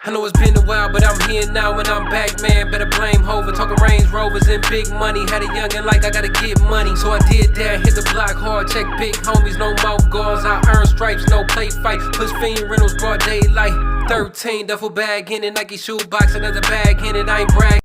I know it's been a while, but I'm here now and I'm back, man. Better blame Hova. Talking Range Rovers and big money. Had a youngin' like I gotta get money. So I did that, hit the block hard. Check big homies, no mouth guards. I earn stripes, no play fight. Push fiend rentals, broad daylight. 13 duffel bag in it, Nike shoe box, another bag in it. I ain't bragging.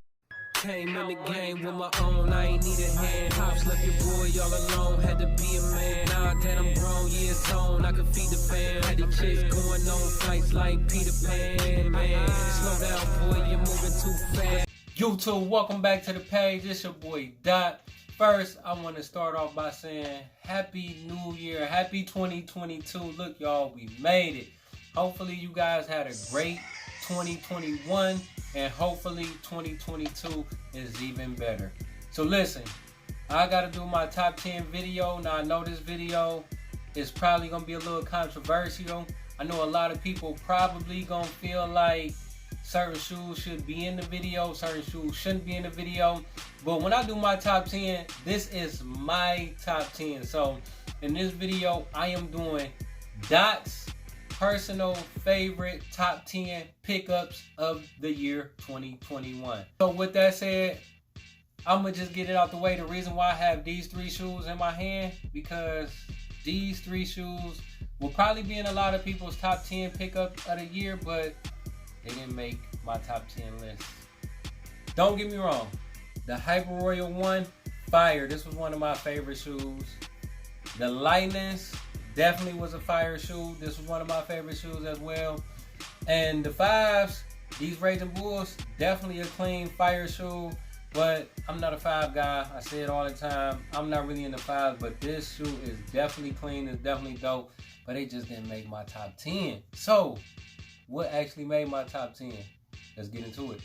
Came in the game with my own, I ain't need a hand. Hops left your boy all alone, had to be a man. Now that I'm grown, yeah, it's on, I can feed the fam. Had the chicks going on flights like Peter Pan, man. Slow down, boy, you're moving too fast. YouTube, welcome back to the page. It's your boy Dot. First, I want to start off by saying Happy New Year, Happy 2022. Look, y'all, we made it. Hopefully, you guys had a great 2021. And hopefully 2022 is even better. So listen, I gotta do my top 10 video. Now I know this video is probably gonna be a little controversial. I know a lot of people probably gonna feel like certain shoes should be in the video, certain shoes shouldn't be in the video. But when I do my top 10, this is my top 10. So in this video, I am doing Dot's personal favorite top 10 pickups of the year 2021. So with that said, I'm gonna just get it out the way. The reason why I have these three shoes in my hand, because these three shoes will probably be in a lot of people's top 10 pickup of the year, but they didn't make my top 10 list. Don't get me wrong, the Hyper Royal 1, fire. This was one of my favorite shoes. The Lightness definitely was a fire shoe. This was one of my favorite shoes as well. And the 5s, these Raging Bulls, definitely a clean fire shoe. But I'm not a 5 guy. I say it all the time. I'm not really into 5s, but this shoe is definitely clean. It's definitely dope. But they just didn't make my top 10. So, what actually made my top 10? Let's get into it.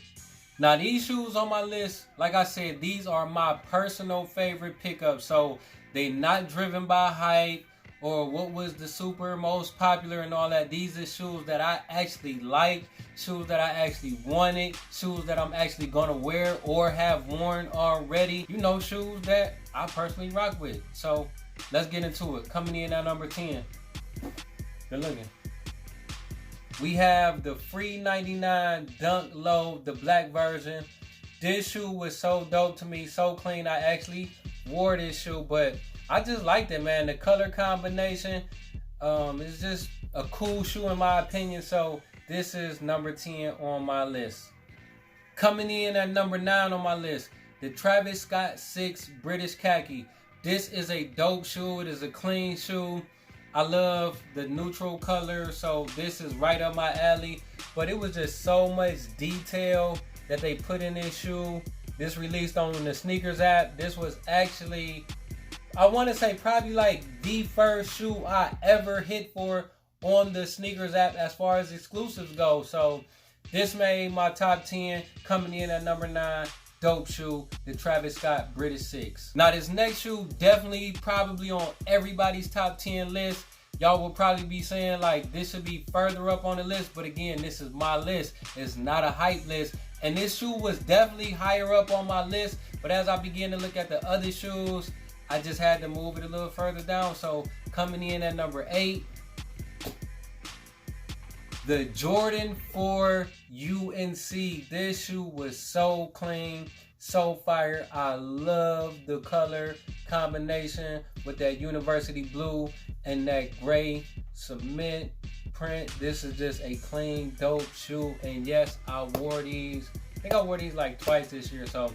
Now, these shoes on my list, like I said, these are my personal favorite pickups. So, they not driven by hype or what was the super most popular and all that. These are shoes that I actually like, shoes that I actually wanted, shoes that I'm actually gonna wear or have worn already. You know, shoes that I personally rock with. So let's get into it. Coming in at number 10. Good looking. We have the Free 99 Dunk Low, the black version. This shoe was so dope to me, so clean. I actually wore this shoe, but I just liked it, man. The color combination is just a cool shoe in my opinion. So this is number 10 on my list. Coming in at number 9 on my list, the Travis Scott 6 British Khaki. This is a dope shoe. It is a clean shoe. I love the neutral color, so this is right up my alley. But it was just so much detail that they put in this shoe. This released on the Sneakers app. This was actually, I want to say, probably like the first shoe I ever hit for on the Sneakers app as far as exclusives go. So this made my top 10. Coming in at number 9, dope shoe, the Travis Scott British 6. Now this next shoe definitely probably on everybody's top 10 list. Y'all will probably be saying like this should be further up on the list, but again, this is my list. It's not a hype list. And this shoe was definitely higher up on my list, but as I began to look at the other shoes, I just had to move it a little further down. So coming in at number 8, the Jordan 4 UNC. This shoe was so clean, so fire. I love the color combination with that university blue and that gray cement print. This is just a clean, dope shoe. And yes, I wore these. I think I wore these like twice this year. So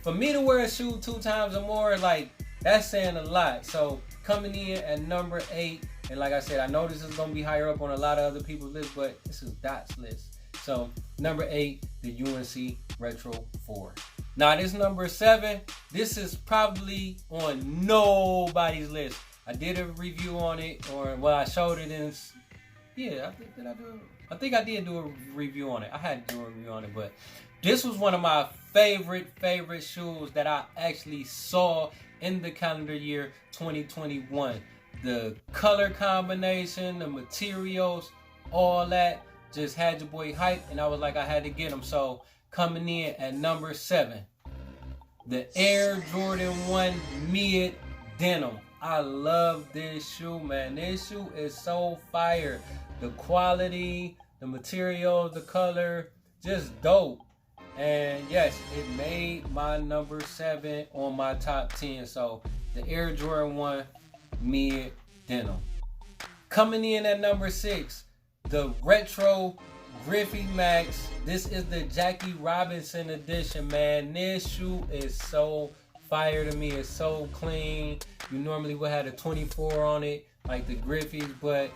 for me to wear a shoe 2 times or more, like, that's saying a lot. So coming in at number 8, and like I said, I know this is going to be higher up on a lot of other people's lists, but this is Dot's list. So number 8, the UNC Retro 4. Now this number 7, this is probably on nobody's list. I did a review on it, or well, I showed it in, yeah, I think I did do a review on it. I had to do a review on it, but this was one of my favorite shoes that I actually saw in the calendar year 2021. The color combination, the materials, all that just had your boy hype, and I was like, I had to get them. So coming in at number 7, the Air Jordan 1 Mid Denim. I love this shoe, man. This shoe is so fire. The quality, the material, the color, just dope. And yes, it made my number 7 on my top 10. So the Air Jordan 1 mid denim. Coming in at number 6, the retro Griffey Max. This is the Jackie Robinson edition, man. This shoe is so fire to me. It's so clean. You normally would have a 24 on it, like the Griffeys, but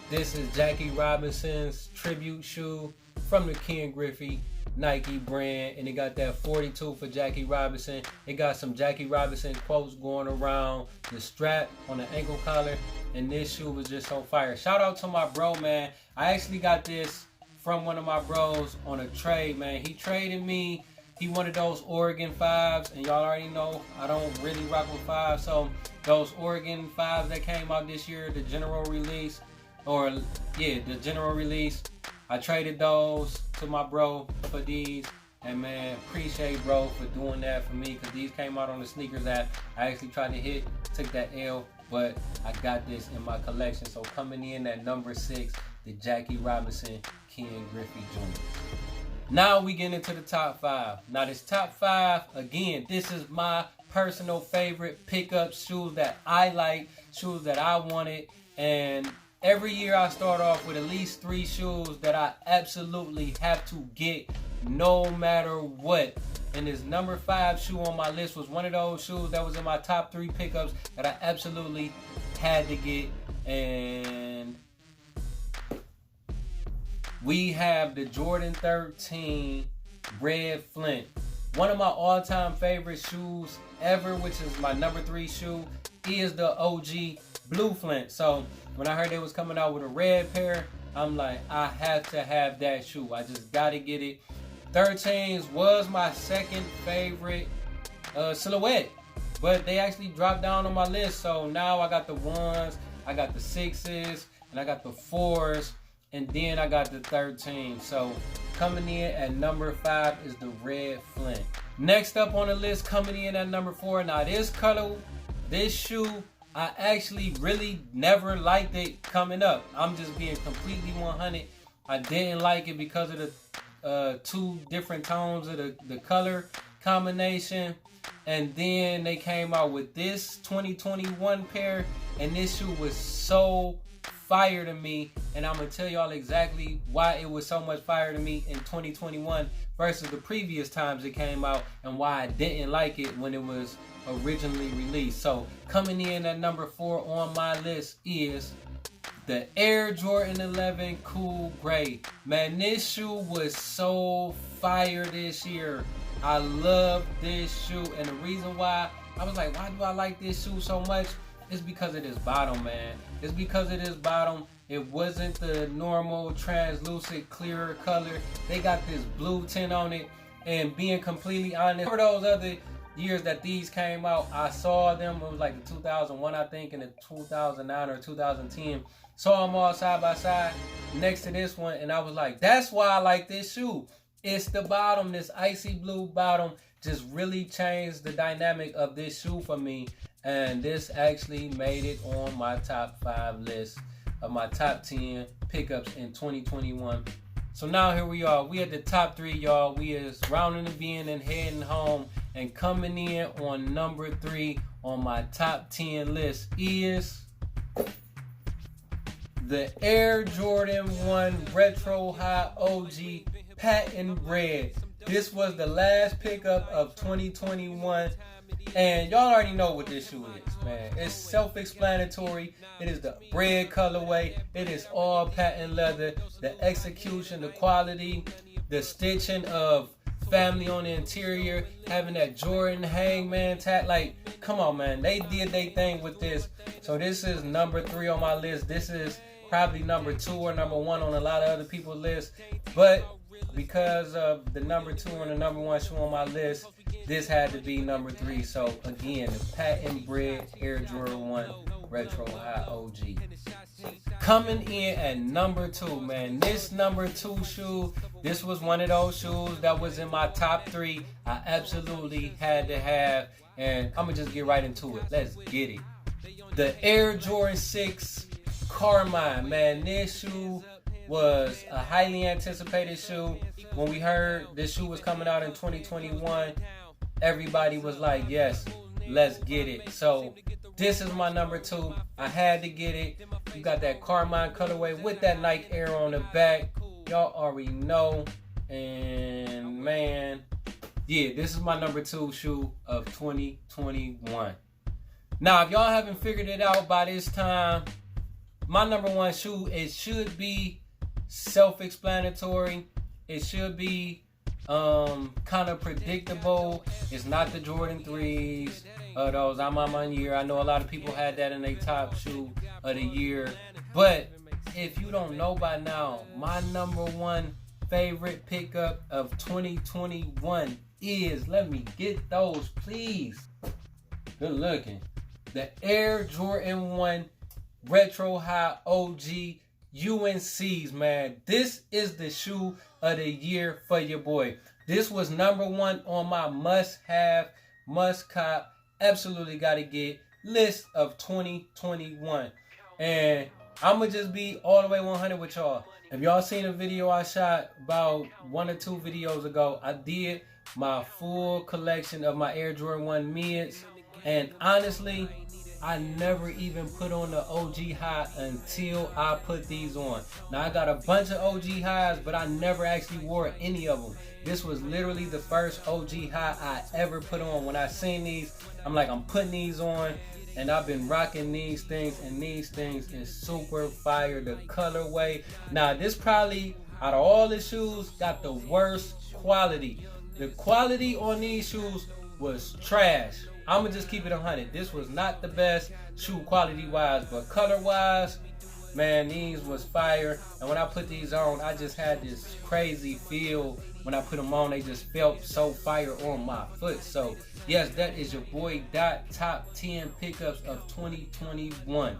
this is Jackie Robinson's tribute shoe from the Ken Griffey Nike brand, and it got that 42 for Jackie Robinson. It got some Jackie Robinson quotes going around the strap on the ankle collar, and this shoe was just so fire. Shout out to my bro, man. I actually got this from one of my bros on a trade, man. He traded me. He wanted those Oregon 5s, and y'all already know I don't really rock with 5s, so those Oregon 5s that came out this year, the general release, the general release, I traded those to my bro for these, and man, appreciate bro for doing that for me, because these came out on the sneakers app. I actually tried to hit, took that L, but I got this in my collection. So coming in at number 6, the Jackie Robinson Ken Griffey Jr. Now we get into the top 5. Now this top 5, again, this is my personal favorite pickup shoes that I like, shoes that I wanted, and every year I start off with at least 3 shoes that I absolutely have to get no matter what. And this number 5 shoe on my list was one of those shoes that was in my top 3 pickups that I absolutely had to get. And we have the Jordan 13 Red Flint. One of my all-time favorite shoes ever, which is my number 3 shoe, is the OG Blue Flint. So when I heard they was coming out with a red pair, I'm like, I have to have that shoe. I just gotta get it. 13s was my second favorite silhouette, but they actually dropped down on my list. So now I got the 1s, I got the 6s, and I got the 4s, and then I got the 13. So coming in at number 5 is the Red Flint. Next up on the list, coming in at number 4. Now this color, this shoe, I actually really never liked it coming up. I'm just being completely 100. I didn't like it because of the 2 different tones of the color combination. And then they came out with this 2021 pair, and this shoe was so fire to me. And I'm going to tell y'all exactly why it was so much fire to me in 2021 versus the previous times it came out, and why I didn't like it when it was originally released. So coming in at number 4 on my list is the Air Jordan 11 Cool Gray. Man, this shoe was so fire this year. I love this shoe, and the reason why I was like, why do I like this shoe so much? It's because of this bottom, man. It's because of this bottom. It wasn't the normal translucent clear color. They got this blue tint on it, and being completely honest, for those other years that these came out, I saw them. It was like the 2001, I think, and the 2009 or 2010. Saw them all side by side next to this one, and I was like, that's why I like this shoe. It's the bottom, this icy blue bottom just really changed the dynamic of this shoe for me, and this actually made it on my top 5 list of my top 10 pickups in 2021. So now here we are. We at the top 3, y'all. We is rounding the bin and heading home. And coming in on number 3 on my top 10 list is the Air Jordan 1 Retro High OG Patent Red. This was the last pickup of 2021. And y'all already know what this shoe is, man. It's self-explanatory. It is the red colorway. It is all patent leather. The execution, the quality, the stitching of family on the interior, having that Jordan hangman tag. Like, come on, man. They did their thing with this. So this is number 3 on my list. This is probably number 2 or number 1 on a lot of other people's lists. But because of the number 2 and the number 1 shoe on my list, this had to be number 3. So again, the patent bred Air Jordan 1 Retro High OG. Coming in at number 2, man. This number 2 shoe, this was one of those shoes that was in my top 3. I absolutely had to have, and I'm gonna just get right into it. Let's get it. The Air Jordan 6 Carmine, man. This shoe was a highly anticipated shoe. When we heard this shoe was coming out in 2021, everybody was like, yes, let's get it. So this is my number 2. I had to get it. You got that Carmine colorway with that Nike Air on the back. Y'all already know. And man, yeah, this is my number 2 shoe of 2021. Now, if y'all haven't figured it out by this time, my number 1 shoe, it should be self-explanatory. It should be kind of predictable. It's not the Jordan 3s. Those I'm on my year. I know a lot of people had that in their top shoe of the year. But if you don't know by now, my number 1 favorite pickup of 2021 is, let me get those, please. Good looking. The Air Jordan 1 Retro High OG UNCs, man. This is the shoe of the year for your boy. This was number 1 on my must-have, must-cop, absolutely gotta get list of 2021. And I'ma just be all the way 100 with y'all. If y'all seen a video I shot about 1 or 2 videos ago, I did my full collection of my Air Jordan 1 mids. And honestly, I never even put on the OG high until I put these on. Now I got a bunch of OG highs, but I never actually wore any of them. This was literally the first OG high I ever put on. When I seen these, I'm like, I'm putting these on. And I've been rocking these things, and these things is super fire. The colorway. Now this probably, out of all the shoes, got the worst quality. The quality on these shoes was trash. I'ma just keep it 100. This was not the best shoe quality wise, but color wise, man, these was fire. And when I put these on, I just had this crazy feel. When I put them on, they just felt so fire on my foot. So yes, that is your boy Dot top 10 pickups of 2021.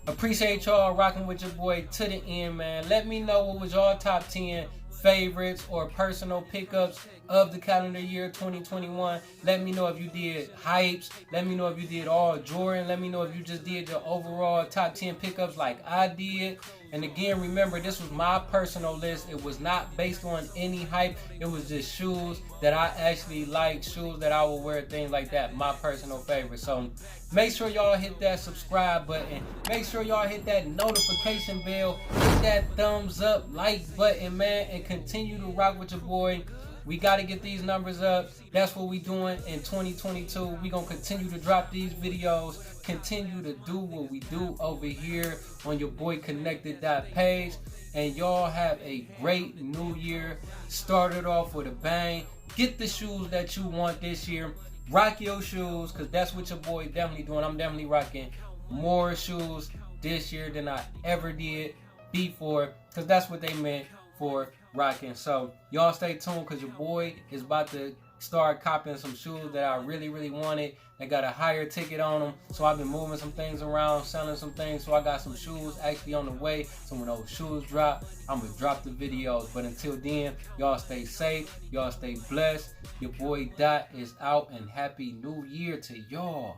Appreciate y'all rocking with your boy to the end, man. Let me know what was your top 10 favorites or personal pickups of the calendar year 2021. Let me know if you did hypes. Let me know if you did all Jordan. Let me know if you just did your overall top 10 pickups like I did. And again, remember, this was my personal list. It was not based on any hype. It was just shoes that I actually like, shoes that I will wear, things like that. My personal favorite. So make sure y'all hit that subscribe button. Make sure y'all hit that notification bell. Hit that thumbs up, like button, man. And continue to rock with your boy. We got to get these numbers up. That's what we doing in 2022. We going to continue to drop these videos. Continue to do what we do over here on your boy Connected page. And y'all have a great new year. Start it off with a bang. Get the shoes that you want this year. Rock your shoes, because that's what your boy definitely doing. I'm definitely rocking more shoes this year than I ever did before, because that's what they meant for rocking. So y'all stay tuned, because your boy is about to start copping some shoes that I really wanted. They got a higher ticket on them, so I've been moving some things around, selling some things. So I got some shoes actually on the way. So when those shoes drop, I'm gonna drop the videos. But until then, y'all stay safe, y'all stay blessed. Your boy Dot is out, and happy new year to y'all.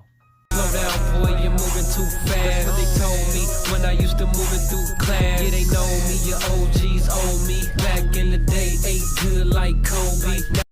Slow down, boy, you're moving too fast. That's what they told me when I used to move it through class. Yeah, they know me, your OGs owe me. Back in the day, ate good like Kobe.